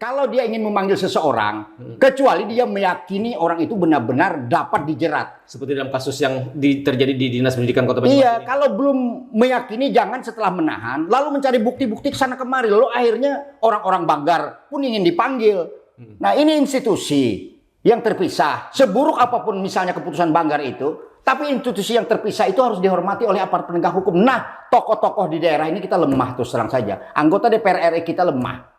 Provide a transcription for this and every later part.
kalau dia ingin memanggil seseorang, kecuali dia meyakini orang itu benar-benar dapat dijerat. Seperti dalam kasus yang terjadi di Dinas Pendidikan Kota Banjarmasin. Iya, kalau belum meyakini jangan setelah menahan, lalu mencari bukti-bukti ke sana kemari. Lalu akhirnya orang-orang Banggar pun ingin dipanggil. Nah, ini institusi yang terpisah. Seburuk apapun misalnya keputusan Banggar itu, tapi institusi yang terpisah itu harus dihormati oleh aparat penegak hukum. Nah, tokoh-tokoh di daerah ini kita lemah terus terang saja. Anggota DPR RI kita lemah.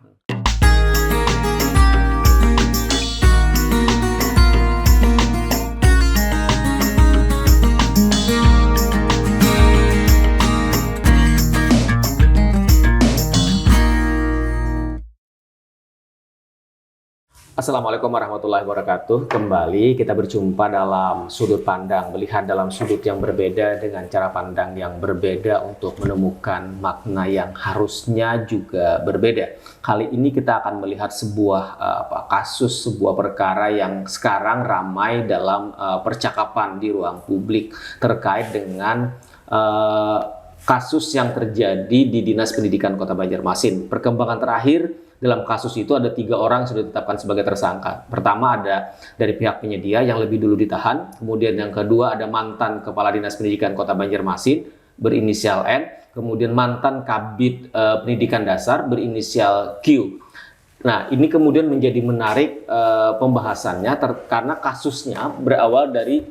Assalamualaikum warahmatullahi wabarakatuh. Kembali kita berjumpa dalam sudut pandang, melihat dalam sudut yang berbeda dengan cara pandang yang berbeda untuk menemukan makna yang harusnya juga berbeda. Kali ini kita akan melihat sebuah kasus, sebuah perkara yang sekarang ramai dalam percakapan di ruang publik terkait dengan kasus yang terjadi di Dinas Pendidikan Kota Banjarmasin. Perkembangan terakhir dalam kasus itu ada 3 orang yang sudah ditetapkan sebagai tersangka. Pertama ada dari pihak penyedia yang lebih dulu ditahan. Kemudian yang kedua ada mantan Kepala Dinas Pendidikan Kota Banjarmasin berinisial N. Kemudian mantan Kabid Pendidikan Dasar berinisial Q. Nah, ini kemudian menjadi menarik pembahasannya karena kasusnya berawal dari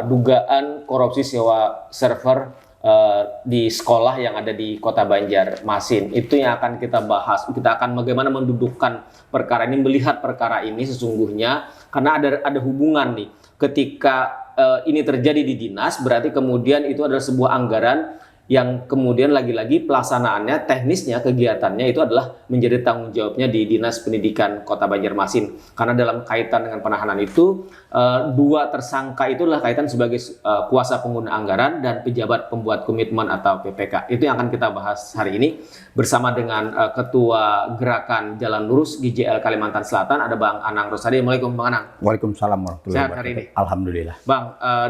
dugaan korupsi sewa server di sekolah yang ada di Kota Banjarmasin. Itu yang akan kita bahas. Kita akan bagaimana mendudukkan perkara ini, melihat perkara ini sesungguhnya karena ada hubungan nih. Ketika ini terjadi di dinas, berarti kemudian itu adalah sebuah anggaran yang kemudian lagi-lagi pelaksanaannya, teknisnya, kegiatannya itu adalah menjadi tanggung jawabnya di Dinas Pendidikan Kota Banjarmasin. Karena dalam kaitan dengan penahanan itu, 2 tersangka itu adalah kaitan sebagai kuasa pengguna anggaran dan pejabat pembuat komitmen atau PPK. Itu yang akan kita bahas hari ini bersama dengan Ketua Gerakan Jalan Lurus GJL Kalimantan Selatan, ada Bang Anang Rosadi. Assalamualaikum Bang Anang. Waalaikumsalam warahmatullahi wabarakatuh. Sehat hari ini? Alhamdulillah. Bang,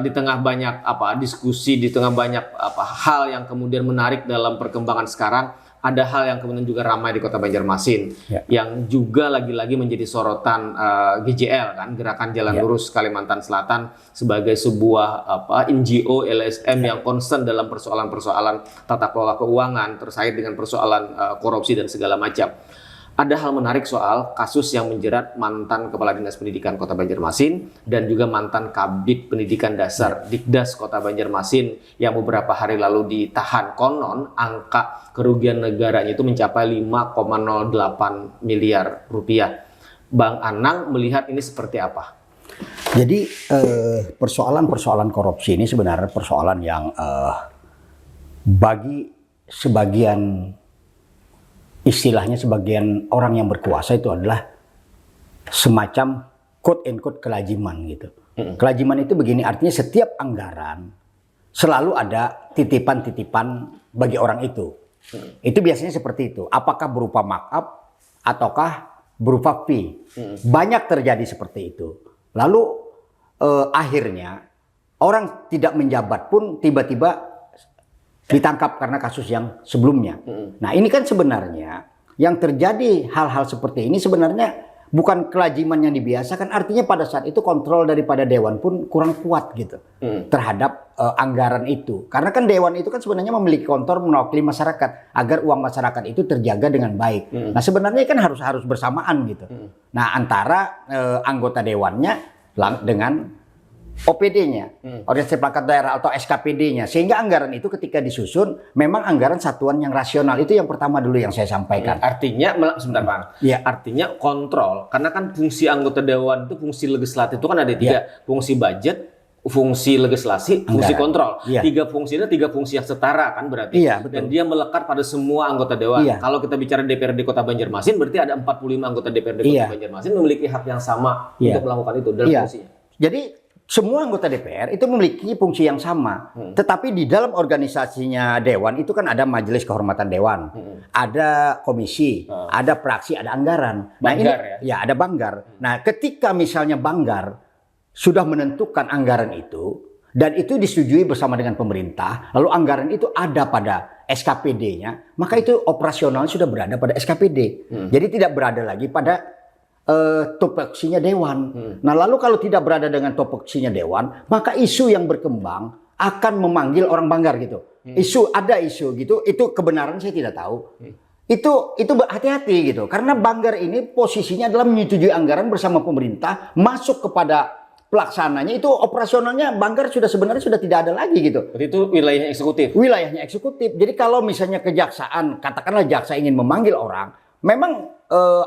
di tengah banyak diskusi, di tengah banyak hal yang kemudian menarik dalam perkembangan sekarang, ada hal yang kemudian juga ramai di Kota Banjarmasin yang juga lagi-lagi menjadi sorotan GJL kan, Gerakan Jalan Lurus Kalimantan Selatan sebagai sebuah NGO LSM yang concern dalam persoalan-persoalan tata kelola keuangan terkait dengan persoalan korupsi dan segala macam. Ada hal menarik soal kasus yang menjerat mantan Kepala Dinas Pendidikan Kota Banjarmasin dan juga mantan Kabid Pendidikan Dasar Dikdas Kota Banjarmasin yang beberapa hari lalu ditahan. Konon angka kerugian negaranya itu mencapai 5,08 miliar rupiah. Bang Anang melihat ini seperti apa? Jadi persoalan-persoalan korupsi ini sebenarnya persoalan yang bagi sebagian, istilahnya sebagian orang yang berkuasa itu adalah semacam quote and quote kelaziman gitu. Kelaziman itu begini, artinya setiap anggaran selalu ada titipan-titipan bagi orang itu. Itu biasanya seperti itu. Apakah berupa markup ataukah berupa fee. Banyak terjadi seperti itu. Lalu akhirnya orang tidak menjabat pun tiba-tiba ditangkap karena kasus yang sebelumnya. Nah, ini kan sebenarnya yang terjadi hal-hal seperti ini sebenarnya bukan kelaziman yang dibiasakan. Artinya pada saat itu kontrol daripada Dewan pun kurang kuat gitu terhadap anggaran itu. Karena kan Dewan itu kan sebenarnya memiliki kontrol mewakili masyarakat agar uang masyarakat itu terjaga dengan baik. Nah, sebenarnya kan harus bersamaan gitu. Nah, antara anggota Dewannya dengan OPD-nya, Organisasi Perangkat Daerah atau SKPD-nya, sehingga anggaran itu ketika disusun memang anggaran satuan yang rasional. Itu yang pertama dulu yang saya sampaikan. Artinya, sebentar Bang, artinya kontrol, karena kan fungsi anggota Dewan itu fungsi legislatif itu kan ada 3, fungsi budget, fungsi legislasi, fungsi kontrol. 3 fungsinya 3 fungsi yang setara kan berarti. Dan dia melekat pada semua anggota Dewan. Kalau kita bicara DPRD Kota Banjarmasin, berarti ada 45 anggota DPRD Kota Banjarmasin memiliki hak yang sama untuk melakukan itu dalam fungsinya. Jadi semua anggota DPR itu memiliki fungsi yang sama, tetapi di dalam organisasinya Dewan itu kan ada Majelis Kehormatan Dewan, ada komisi, ada praksi, ada anggaran. Banggar, ada Banggar. Nah, ketika misalnya Banggar sudah menentukan anggaran itu, dan itu disetujui bersama dengan pemerintah, lalu anggaran itu ada pada SKPD-nya, maka itu operasional sudah berada pada SKPD. Jadi tidak berada lagi pada topoksinya dewan. Nah, lalu kalau tidak berada dengan topoksinya dewan, maka isu yang berkembang akan memanggil orang Banggar gitu. Ada isu gitu, itu kebenaran saya tidak tahu. Itu hati-hati gitu, karena Banggar ini posisinya adalah menyetujui anggaran bersama pemerintah, masuk kepada pelaksananya, itu operasionalnya Banggar sebenarnya sudah tidak ada lagi gitu. Berarti itu wilayahnya eksekutif. Wilayahnya eksekutif. Jadi kalau misalnya kejaksaan, katakanlah jaksa ingin memanggil orang, memang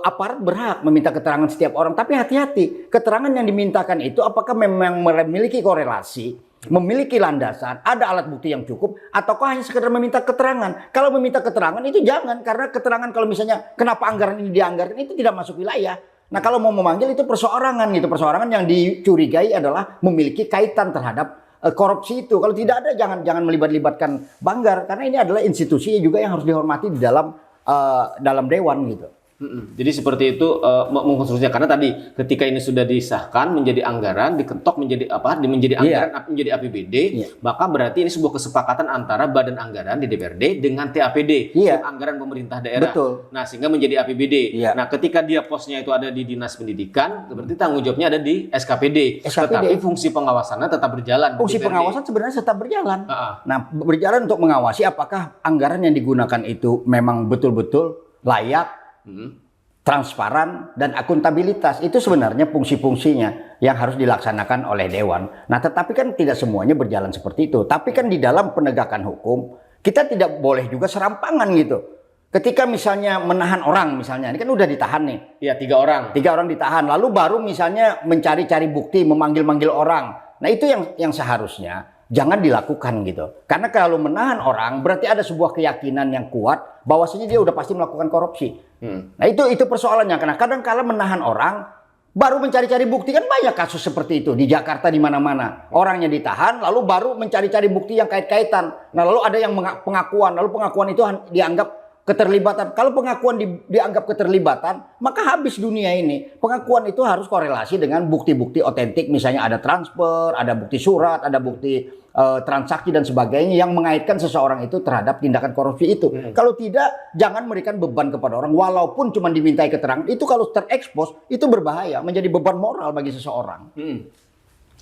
aparat berhak meminta keterangan setiap orang, tapi hati-hati, keterangan yang dimintakan itu apakah memang memiliki korelasi, memiliki landasan, ada alat bukti yang cukup, ataukah hanya sekedar meminta keterangan. Kalau meminta keterangan itu jangan, karena keterangan kalau misalnya kenapa anggaran ini dianggarkan itu tidak masuk wilayah. Nah, kalau mau memanggil itu perseorangan gitu. Perseorangan yang dicurigai adalah memiliki kaitan terhadap korupsi itu. Kalau tidak ada, jangan melibatkan Banggar, karena ini adalah institusi juga yang harus dihormati di dalam dewan gitu. Jadi seperti itu mengkonstruksinya, karena tadi ketika ini sudah disahkan menjadi anggaran, diketok menjadi anggaran, menjadi APBD, maka berarti ini sebuah kesepakatan antara badan anggaran di DPRD dengan TAPD, anggaran pemerintah daerah. Betul. Nah, sehingga menjadi APBD. Nah, ketika dia posnya itu ada di Dinas Pendidikan, berarti tanggung jawabnya ada di SKPD. Tetapi fungsi pengawasannya tetap berjalan. Fungsi pengawasan sebenarnya tetap berjalan. Nah, berjalan untuk mengawasi apakah anggaran yang digunakan itu memang betul-betul layak, transparan, dan akuntabilitas. Itu sebenarnya fungsi-fungsinya yang harus dilaksanakan oleh dewan. Nah, tetapi kan tidak semuanya berjalan seperti itu. Tapi kan di dalam penegakan hukum kita tidak boleh juga serampangan gitu. Ketika misalnya menahan orang, misalnya ini kan udah ditahan nih. Iya, 3 orang. 3 orang ditahan, lalu baru misalnya mencari-cari bukti, memanggil-manggil orang. Nah, itu yang seharusnya jangan dilakukan gitu. Karena kalau menahan orang berarti ada sebuah keyakinan yang kuat bahwasanya dia udah pasti melakukan korupsi. Nah, itu persoalannya. Karena kadang-kala menahan orang baru mencari-cari bukti, kan banyak kasus seperti itu di Jakarta di mana-mana. Orangnya ditahan lalu baru mencari-cari bukti yang kait-kaitan. Nah, lalu ada yang pengakuan, lalu pengakuan itu dianggap keterlibatan. Kalau pengakuan dianggap keterlibatan, maka habis dunia ini. Pengakuan itu harus korelasi dengan bukti-bukti otentik, misalnya ada transfer, ada bukti surat, ada bukti transaksi dan sebagainya yang mengaitkan seseorang itu terhadap tindakan korupsi itu. Kalau tidak, jangan memberikan beban kepada orang walaupun cuma dimintai keterangan. Itu kalau terekspos itu berbahaya, menjadi beban moral bagi seseorang.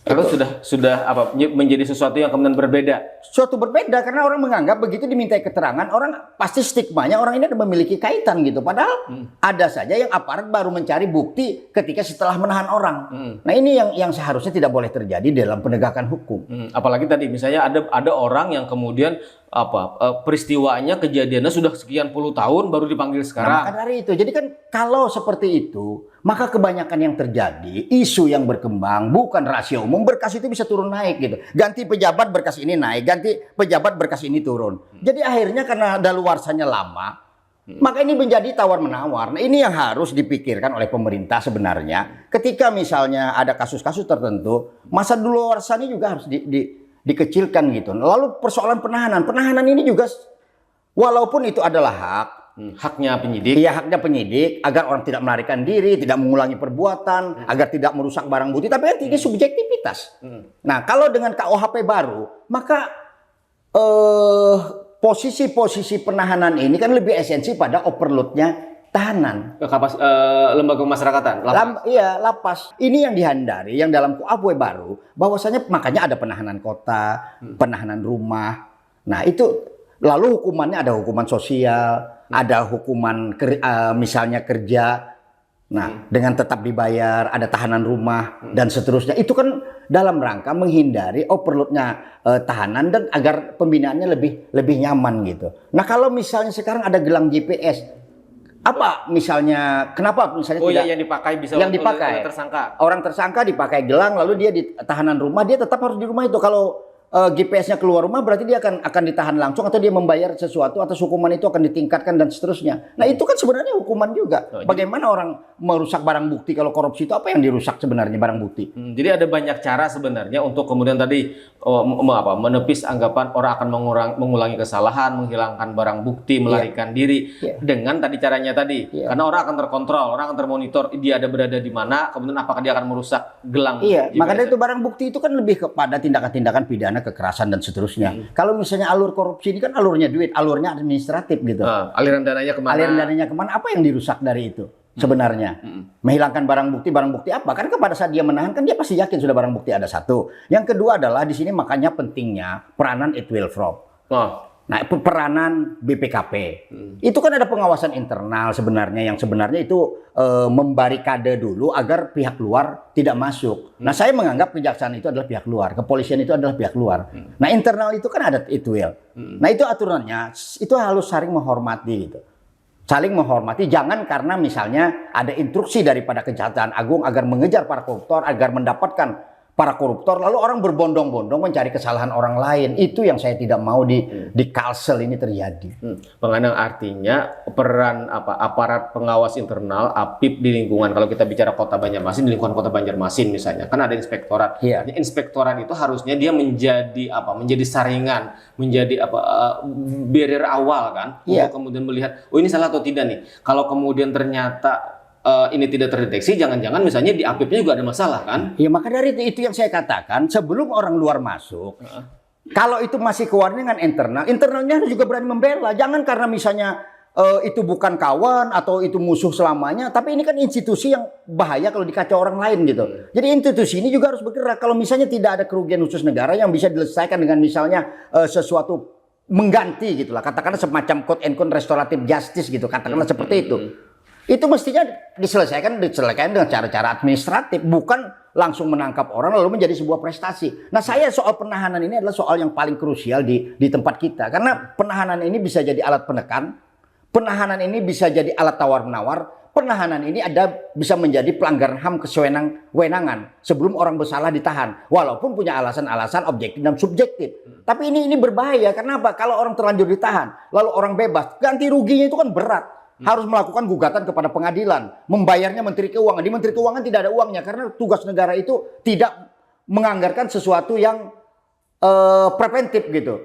Kalau sudah menjadi sesuatu yang kemudian berbeda. Suatu berbeda karena orang menganggap begitu dimintai keterangan, orang pasti stigmanya orang ini ada memiliki kaitan gitu. Padahal ada saja yang aparat baru mencari bukti ketika setelah menahan orang. Nah, ini yang seharusnya tidak boleh terjadi dalam penegakan hukum. Apalagi tadi misalnya ada orang yang kemudian peristiwanya, kejadiannya sudah sekian puluh tahun baru dipanggil sekarang. Nah, maka dari itu. Jadi kan kalau seperti itu, maka kebanyakan yang terjadi, isu yang berkembang bukan rahasia umum, berkas itu bisa turun naik gitu. Ganti pejabat berkas ini naik, ganti pejabat berkas ini turun. Jadi akhirnya karena daluarsanya lama, maka ini menjadi tawar-menawar. Nah, ini yang harus dipikirkan oleh pemerintah sebenarnya. Ketika misalnya ada kasus-kasus tertentu, masa daluarsanya juga harus dikecilkan gitu. Lalu persoalan penahanan ini juga walaupun itu adalah haknya penyidik. Iya, haknya penyidik agar orang tidak melarikan diri, tidak mengulangi perbuatan, agar tidak merusak barang bukti, tapi kan ini subjektivitas. Nah, kalau dengan KUHP baru, maka posisi-posisi penahanan ini kan lebih esensi pada overloadnya tahanan. Lembaga pemasyarakatan. Lapas. Ini yang dihandari, yang dalam KUHP baru, bahwasanya makanya ada penahanan kota, penahanan rumah. Nah, itu lalu hukumannya ada hukuman sosial, ada hukuman misalnya kerja. Nah, dengan tetap dibayar, ada tahanan rumah dan seterusnya. Itu kan dalam rangka menghindari overloadnya tahanan dan agar pembinaannya lebih nyaman gitu. Nah, kalau misalnya sekarang ada gelang GPS, apa misalnya kenapa misalnya tidak yang dipakai bisa yang dipakai oleh tersangka. Orang tersangka dipakai gelang lalu dia di tahanan rumah, dia tetap harus di rumah itu. Kalau GPS-nya keluar rumah, berarti dia akan ditahan langsung atau dia membayar sesuatu atas hukuman itu akan ditingkatkan dan seterusnya. Nah itu kan sebenarnya hukuman juga. Bagaimana orang merusak barang bukti kalau korupsi itu apa yang dirusak sebenarnya barang bukti? Jadi ada banyak cara sebenarnya untuk kemudian tadi menepis anggapan orang akan mengulangi kesalahan, menghilangkan barang bukti, melarikan diri dengan tadi caranya tadi. Karena orang akan terkontrol, orang akan termonitor dia ada berada di mana, kemudian apakah dia akan merusak gelang. Makanya itu barang bukti itu kan lebih kepada tindakan-tindakan pidana, kekerasan dan seterusnya. Kalau misalnya alur korupsi ini kan alurnya duit, alurnya administratif gitu. Aliran dananya kemana? Aliran dananya kemana? Apa yang dirusak dari itu sebenarnya? Menghilangkan barang bukti apa? Kan kepada saat dia menahan kan dia pasti yakin sudah barang bukti ada satu. Yang kedua adalah di sini makanya pentingnya peranan It Will From. Nah, peranan BPKP. Itu kan ada pengawasan internal sebenarnya yang sebenarnya itu membarikade dulu agar pihak luar tidak masuk. Nah, saya menganggap kejaksaan itu adalah pihak luar, kepolisian itu adalah pihak luar. Nah, internal itu kan ada It Will. Nah, itu aturannya itu harus saling menghormati gitu. Saling menghormati, jangan karena misalnya ada instruksi daripada Kejaksaan Agung agar mengejar para koruptor, agar mendapatkan para koruptor, lalu orang berbondong-bondong mencari kesalahan orang lain. Itu yang saya tidak mau di Kalsel ini terjadi. Bang Anang, artinya peran aparat pengawas internal APIP di lingkungan, kalau kita bicara Kota Banjarmasin, di lingkungan Kota Banjarmasin misalnya, kan ada inspektorat. Inspektorat itu harusnya dia menjadi saringan, menjadi barrier awal kan, untuk kemudian melihat, oh ini salah atau tidak nih. Kalau kemudian ternyata ini tidak terdeteksi, jangan-jangan misalnya di APIP-nya juga ada masalah kan? Ya maka dari itu yang saya katakan, sebelum orang luar masuk, kalau itu masih keluar dengan internalnya harus juga berani membela. Jangan karena misalnya itu bukan kawan atau itu musuh selamanya, tapi ini kan institusi yang bahaya kalau dikacau orang lain gitu. Jadi institusi ini juga harus bergerak. Kalau misalnya tidak ada kerugian khusus negara yang bisa diselesaikan dengan misalnya sesuatu mengganti gitulah, katakanlah semacam quote and quote restoratif justice gitu, katakanlah seperti itu. Itu mestinya diselesaikan dengan cara-cara administratif, bukan langsung menangkap orang lalu menjadi sebuah prestasi. Nah, saya soal penahanan ini adalah soal yang paling krusial di tempat kita, karena penahanan ini bisa jadi alat penekan, penahanan ini bisa jadi alat tawar-menawar, penahanan ini bisa menjadi pelanggaran HAM kesewenang-wenangan sebelum orang bersalah ditahan, walaupun punya alasan-alasan objektif dan subjektif. Tapi ini berbahaya, karena apa? Kalau orang terlanjur ditahan, lalu orang bebas, ganti ruginya itu kan berat. Harus melakukan gugatan kepada pengadilan, membayarnya Menteri Keuangan. Di Menteri Keuangan tidak ada uangnya karena tugas negara itu tidak menganggarkan sesuatu yang preventif gitu.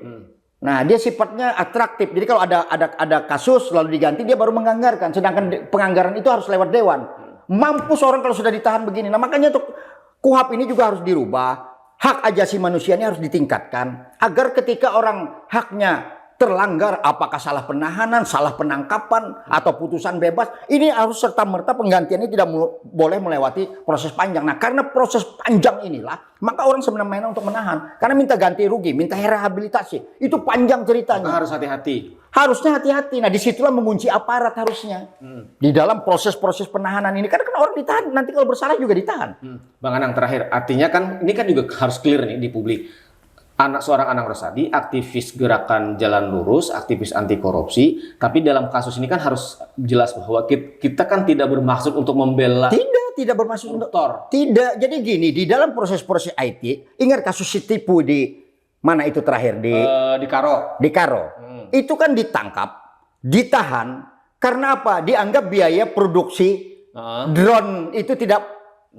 Nah, dia sifatnya atraktif. Jadi kalau ada kasus lalu diganti, dia baru menganggarkan. Sedangkan penganggaran itu harus lewat dewan. Mampus orang kalau sudah ditahan begini. Nah, makanya tuh KUHP ini juga harus dirubah. Hak ajasi manusianya harus ditingkatkan agar ketika orang haknya terlanggar, apakah salah penahanan, salah penangkapan, atau putusan bebas, ini harus serta-merta penggantiannya tidak boleh melewati proses panjang. Nah, karena proses panjang inilah, maka orang sebenarnya untuk menahan. Karena minta ganti rugi, minta rehabilitasi, itu panjang ceritanya. Maka harus hati-hati. Harusnya hati-hati. Nah, disitulah mengunci aparat harusnya. Di dalam proses-proses penahanan ini, karena kan orang ditahan, nanti kalau bersalah juga ditahan. Bang Anang, terakhir, artinya kan, ini kan juga harus clear nih di publik. Seorang Anang Rosadi, aktivis gerakan Jalan Lurus, aktivis anti korupsi, tapi dalam kasus ini kan harus jelas bahwa kita kan tidak bermaksud untuk membela. Tidak bermaksud untuk. Tidak. Jadi gini, di dalam proses-proses IT, ingat kasus si tipu di mana itu terakhir di Karo. Di Karo. Itu kan ditangkap, ditahan karena apa? Dianggap biaya produksi drone itu tidak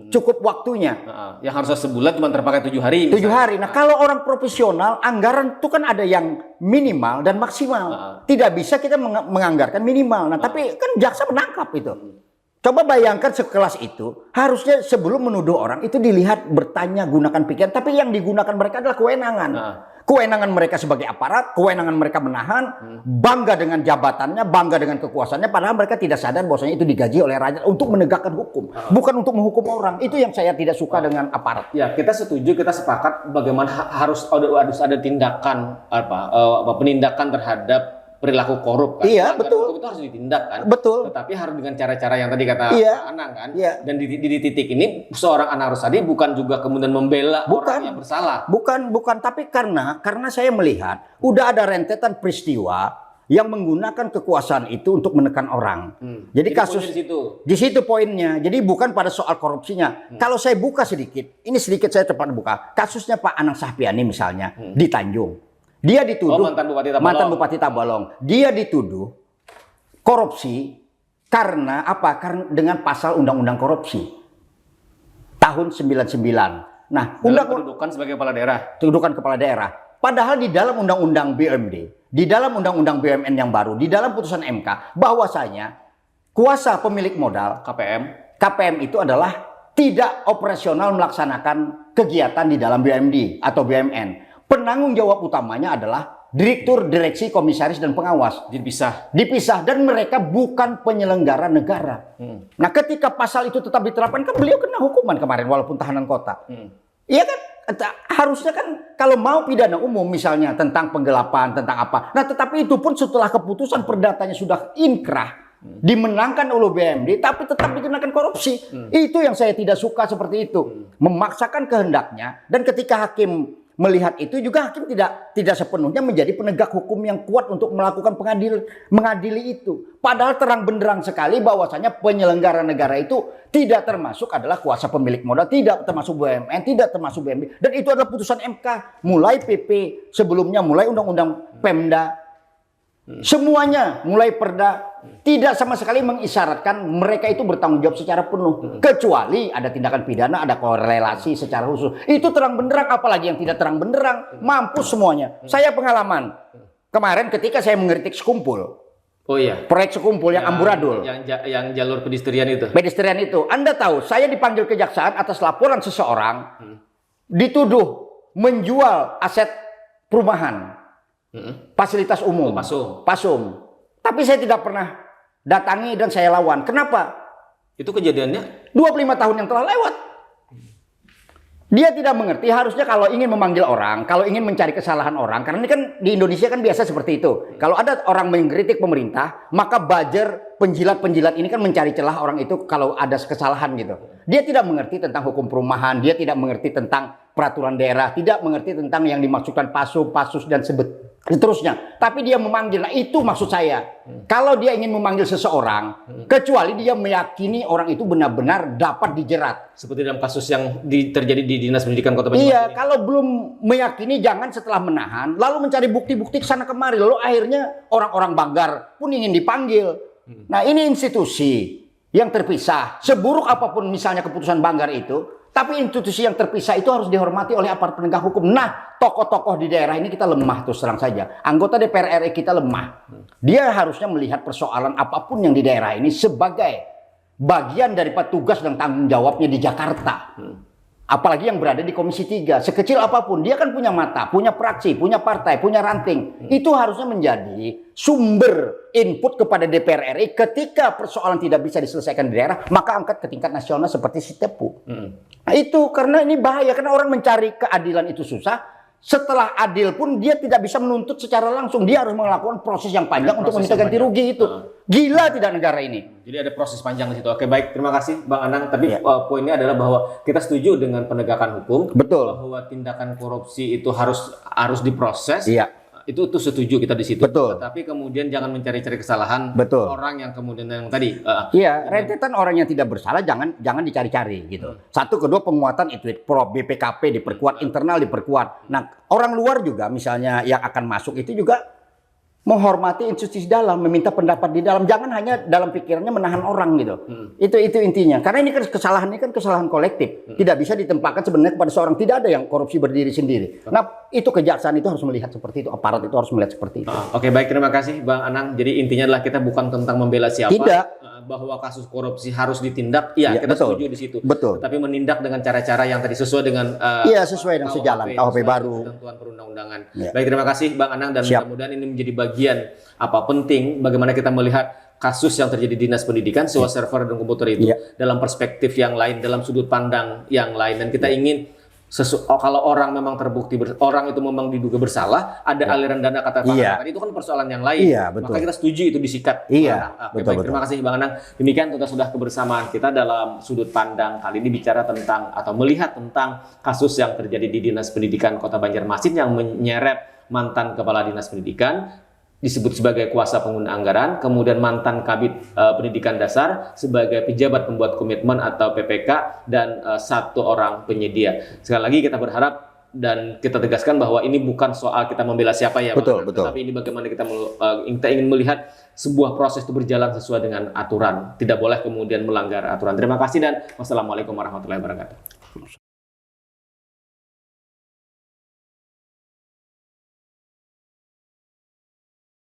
cukup waktunya. Yang harusnya sebulan cuma terpakai 7 hari. 7 hari. Nah, kalau orang profesional, anggaran itu kan ada yang minimal dan maksimal. Tidak bisa kita menganggarkan minimal. Nah, tapi kan jaksa menangkap itu. Coba bayangkan sekelas itu, harusnya sebelum menuduh orang itu dilihat, bertanya, gunakan pikiran. Tapi yang digunakan mereka adalah kewenangan. Kewenangan mereka sebagai aparat, kewenangan mereka menahan, bangga dengan jabatannya, bangga dengan kekuasaannya, padahal mereka tidak sadar bahwasanya itu digaji oleh rakyat untuk menegakkan hukum, bukan untuk menghukum orang. Itu yang saya tidak suka dengan aparat. Ya, kita setuju, kita sepakat bagaimana harus ada tindakan penindakan terhadap perilaku korup kan. Iya, betul. Hukum itu harus ditindak kan. Betul. Tetapi harus dengan cara-cara yang tadi kata Pak Anang kan. Iya. Dan di titik ini seorang Anang Rosadi bukan juga kemudian membela orang yang bersalah. Bukan, tapi karena saya melihat udah ada rentetan peristiwa yang menggunakan kekuasaan itu untuk menekan orang. Jadi kasus di situ poinnya. Jadi bukan pada soal korupsinya. Kalau saya buka sedikit, ini sedikit saya cepat buka. Kasusnya Pak Anang Sahpiani misalnya di Tanjung. Dia dituduh mantan Bupati Tabalong. Dia dituduh korupsi karena apa? Karena dengan pasal Undang-Undang Korupsi tahun 99. Nah, kedudukan sebagai kepala daerah. Kedudukan kepala daerah. Padahal di dalam Undang-Undang BUMD, di dalam Undang-Undang BUMN yang baru, di dalam putusan MK, bahwasanya kuasa pemilik modal KPM itu adalah tidak operasional melaksanakan kegiatan di dalam BUMD atau BUMN. Penanggung jawab utamanya adalah direktur, direksi, komisaris, dan pengawas. Dipisah dan mereka bukan penyelenggara negara. Nah, ketika pasal itu tetap diterapkan, kan beliau kena hukuman kemarin walaupun tahanan kota. Iya kan? Harusnya kan kalau mau pidana umum misalnya tentang penggelapan, tentang apa. Nah, tetapi itu pun setelah keputusan perdatanya sudah inkrah, dimenangkan oleh BUMD, tapi tetap dikenakan korupsi. Itu yang saya tidak suka seperti itu. Memaksakan kehendaknya, dan ketika hakim melihat itu juga hakim tidak sepenuhnya menjadi penegak hukum yang kuat untuk melakukan mengadili itu. Padahal terang benderang sekali bahwasanya penyelenggara negara itu tidak termasuk adalah kuasa pemilik modal, tidak termasuk BUMN, tidak termasuk BUMD, dan itu adalah putusan MK, mulai PP sebelumnya, mulai Undang-Undang Pemda, semuanya, mulai Perda, tidak sama sekali mengisyaratkan mereka itu bertanggung jawab secara penuh, kecuali ada tindakan pidana, ada korelasi secara khusus. Itu terang benderang, apalagi yang tidak terang benderang, mampus semuanya. Saya pengalaman kemarin ketika saya mengkritik Sekumpul. Oh iya. Proyek Sekumpul yang amburadul. Yang jalur pedestrian itu. Pedestrian itu. Anda tahu, saya dipanggil kejaksaan atas laporan seseorang dituduh menjual aset perumahan. Fasilitas umum. Pasum. Tapi saya tidak pernah datangi dan saya lawan. Kenapa? Itu kejadiannya 25 tahun yang telah lewat. Dia tidak mengerti, harusnya kalau ingin memanggil orang, kalau ingin mencari kesalahan orang, karena ini kan di Indonesia kan biasa seperti itu. Kalau ada orang mengkritik pemerintah, maka buzzer, penjilat-penjilat ini kan mencari celah orang itu kalau ada kesalahan gitu. Dia tidak mengerti tentang hukum perumahan, dia tidak mengerti tentang peraturan daerah, tidak mengerti tentang yang dimaksudkan pasus, dan seterusnya. Tapi dia memanggil, nah itu maksud saya. Kalau dia ingin memanggil seseorang, kecuali dia meyakini orang itu benar-benar dapat dijerat. Seperti dalam kasus yang terjadi di Dinas Pendidikan Kota Banyumas. Iya, kalau belum meyakini jangan setelah menahan, lalu mencari bukti-bukti ke sana kemari. Lalu akhirnya orang-orang banggar pun ingin dipanggil. Nah, ini institusi yang terpisah. Seburuk apapun misalnya keputusan banggar itu, tapi institusi yang terpisah itu harus dihormati oleh aparat penegak hukum. Nah, tokoh-tokoh di daerah ini kita lemah terus terang saja. Anggota DPR RI kita lemah. Dia harusnya melihat persoalan apapun yang di daerah ini sebagai bagian dari tugas dan tanggung jawabnya di Jakarta. Apalagi yang berada di Komisi 3. Sekecil apapun, dia kan punya mata, punya praksi, punya partai, punya ranting. Itu harusnya menjadi sumber input kepada DPR RI ketika persoalan tidak bisa diselesaikan di daerah, maka angkat ke tingkat nasional seperti Sitepu. Nah itu karena ini bahaya, karena orang mencari keadilan itu susah. Setelah adil pun dia tidak bisa menuntut secara langsung, dia harus melakukan proses yang panjang untuk meminta ganti rugi itu. Gila tidak negara ini? Jadi ada proses panjang di situ. Oke, baik, terima kasih Bang Anang. Tapi poinnya adalah bahwa kita setuju dengan penegakan hukum. Betul. Bahwa tindakan korupsi itu harus diproses. Iya. Itu setuju kita di situ. Betul. Tapi kemudian jangan mencari-cari kesalahan orang yang kemudian yang tadi. Iya, rentetan orang yang tidak bersalah jangan dicari-cari gitu. Satu, kedua, penguatan itu BPKP diperkuat, internal diperkuat. Nah, orang luar juga misalnya yang akan masuk itu juga menghormati institusi dalam, meminta pendapat di dalam, jangan hanya dalam pikirannya menahan orang gitu. Itu intinya. Karena ini kan kesalahan kolektif. Tidak bisa ditempatkan sebenarnya kepada seorang, tidak ada yang korupsi berdiri sendiri. Nah, itu kejaksaan itu harus melihat seperti itu, aparat itu harus melihat seperti itu. Oke, baik, terima kasih Bang Anang. Jadi intinya adalah kita bukan tentang membela siapa. Tidak. Bahwa kasus korupsi harus ditindak, iya kita betul. setuju di situ. Betul. Tapi menindak dengan cara-cara yang tadi sesuai dengan sesuai dengan sejalan KUHP baru, ketentuan perundang-undangan. Baik, terima kasih Bang Anang, dan mudah-mudahan ini menjadi bagian penting bagaimana kita melihat kasus yang terjadi di Dinas Pendidikan sewa server dan komputer itu dalam perspektif yang lain, dalam sudut pandang yang lain, dan kita ingin kalau orang memang terbukti orang itu memang diduga bersalah, ada aliran dana kata tadi itu kan persoalan yang lain. Maka kita setuju itu disikat. Baik, terima kasih Bang Anang. Demikian sudah kebersamaan kita dalam sudut pandang kali ini bicara tentang atau melihat tentang kasus yang terjadi di Dinas Pendidikan Kota Banjarmasin yang menyeret mantan Kepala Dinas Pendidikan disebut sebagai kuasa pengguna anggaran, kemudian mantan Kabid Pendidikan Dasar sebagai pejabat pembuat komitmen atau PPK, dan satu orang penyedia. Sekali lagi kita berharap dan kita tegaskan bahwa ini bukan soal kita membela siapa ya, Betul, betul. tapi ini bagaimana kita ingin melihat sebuah proses itu berjalan sesuai dengan aturan. Tidak boleh kemudian melanggar aturan. Terima kasih dan wassalamualaikum warahmatullahi wabarakatuh.